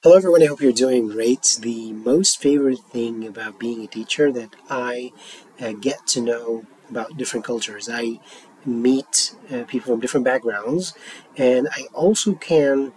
Hello everyone, I hope you're doing great. The most favorite thing about being a teacher that I get to know about different cultures. I meet people from different backgrounds, and I also can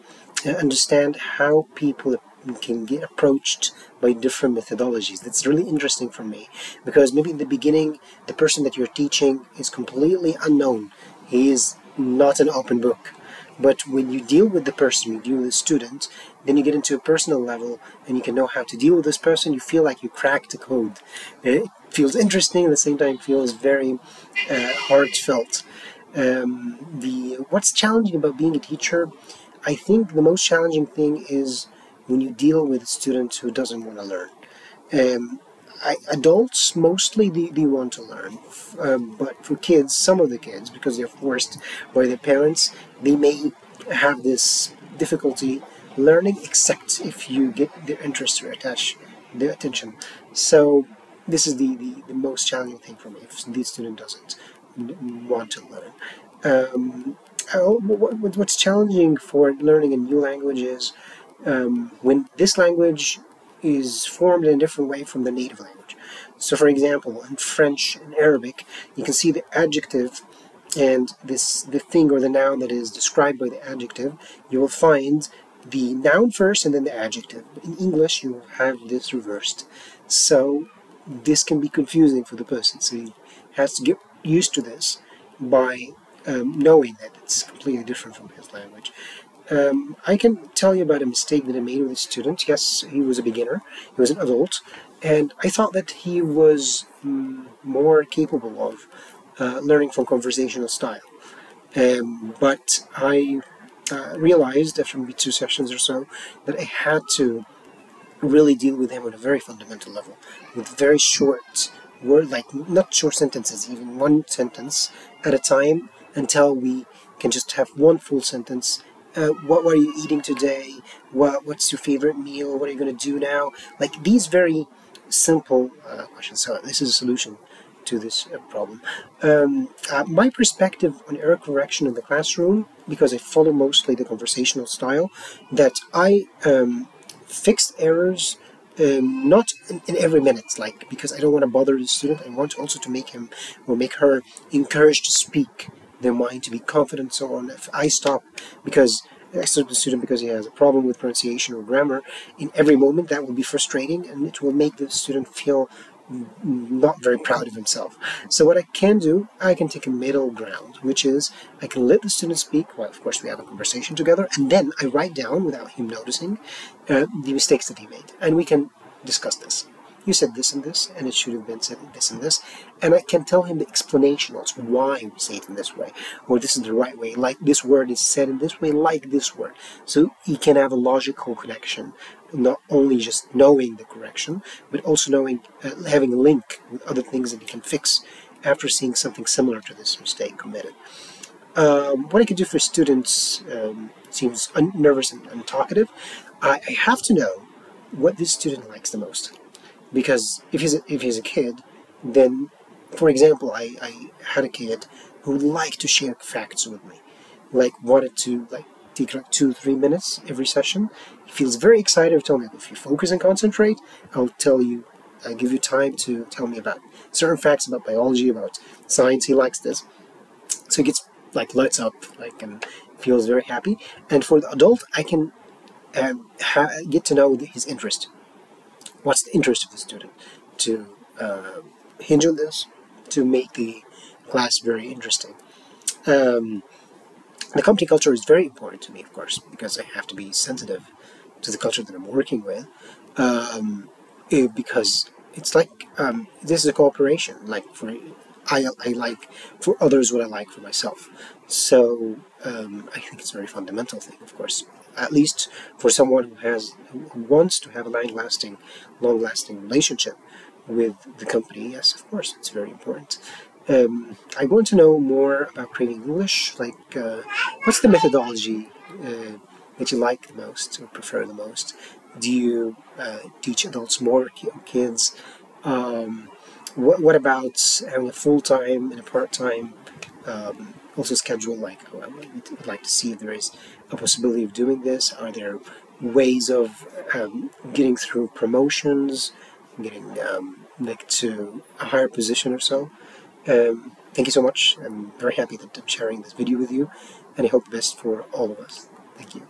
understand how people can get approached by different methodologies. That's really interesting for me because maybe in the beginning the person that you're teaching is completely unknown. He is not an open book. But when you deal with the person, you deal with the student, then you get into a personal level and you can know how to deal with this person. You feel like you cracked the code. It feels interesting, at the same time feels very heartfelt. What's challenging about being a teacher, I think the most challenging thing is when you deal with a student who doesn't want to learn. Um, Adults mostly they want to learn, but for kids, some of the kids, because they're forced by their parents, they may have this difficulty learning, except if you get their interest or attach their attention. So this is the most challenging thing for me if the student doesn't want to learn. What's challenging for learning a new language is when this language is formed in a different way from the native language. So, for example, in French and Arabic, you can see the adjective and the thing or the noun that is described by the adjective. You will find the noun first and then the adjective. In English, you will have this reversed. So, this can be confusing for the person. So, he has to get used to this by knowing that it's completely different from his language. I can tell you about a mistake that I made with a student. Yes, he was a beginner, he was an adult, and I thought that he was more capable of learning from conversational style. But I realized after maybe 2 sessions or so that I had to really deal with him on a very fundamental level, with very short word, like not short sentences, even one sentence at a time, until we can just have one full sentence. What are you eating today? What's your favorite meal? What are you going to do now? Like these very simple questions. So this is a solution to this problem. My perspective on error correction in the classroom, because I follow mostly the conversational style, that I fixed errors not in every minute, like because I don't want to bother the student. I want also to make him or make her encouraged to speak their mind, to be confident, so on. If I stop because I stop the student because he has a problem with pronunciation or grammar, in every moment that will be frustrating and it will make the student feel not very proud of himself. So what I can do, I can take a middle ground, which is I can let the student speak. Well, of course, we have a conversation together, and then I write down, without him noticing, the mistakes that he made, and we can discuss this. You said this and this, and it should have been said this and this, and I can tell him the explanation also why we say it in this way, or this is the right way, like this word is said in this way, like this word. So he can have a logical connection, not only just knowing the correction, but also knowing, having a link with other things that he can fix after seeing something similar to this mistake committed. What I can do for students seems nervous and untalkative. I have to know what this student likes the most. Because if he's a kid, then, for example, I had a kid who liked to share facts with me, like wanted to take like 2 3 minutes every session. He feels very excited to tell me if you focus and concentrate, I'll give you time to tell me about certain facts about biology, about science. He likes this, so he gets like lights up, like and feels very happy. And for the adult, I can get to know his interest. What's the interest of the student, to hinge on this, to make the class very interesting. Um, the company culture is very important to me, of course, because I have to be sensitive to the culture that I'm working with, because it's like this is a cooperation. Like I like for others what I like for myself. So I think it's a very fundamental thing, of course. At least for someone who wants to have a long-lasting relationship with the company, yes, of course, it's very important. I want to know more about creating English. Like, what's the methodology that you like the most or prefer the most? Do you teach adults more, kids? What about having a full-time and a part-time also schedule? Like, I would like to see if there is a possibility of doing this? Are there ways of getting through promotions, getting like to a higher position or so? Thank you so much. I'm very happy that I'm sharing this video with you, and I hope the best for all of us. Thank you.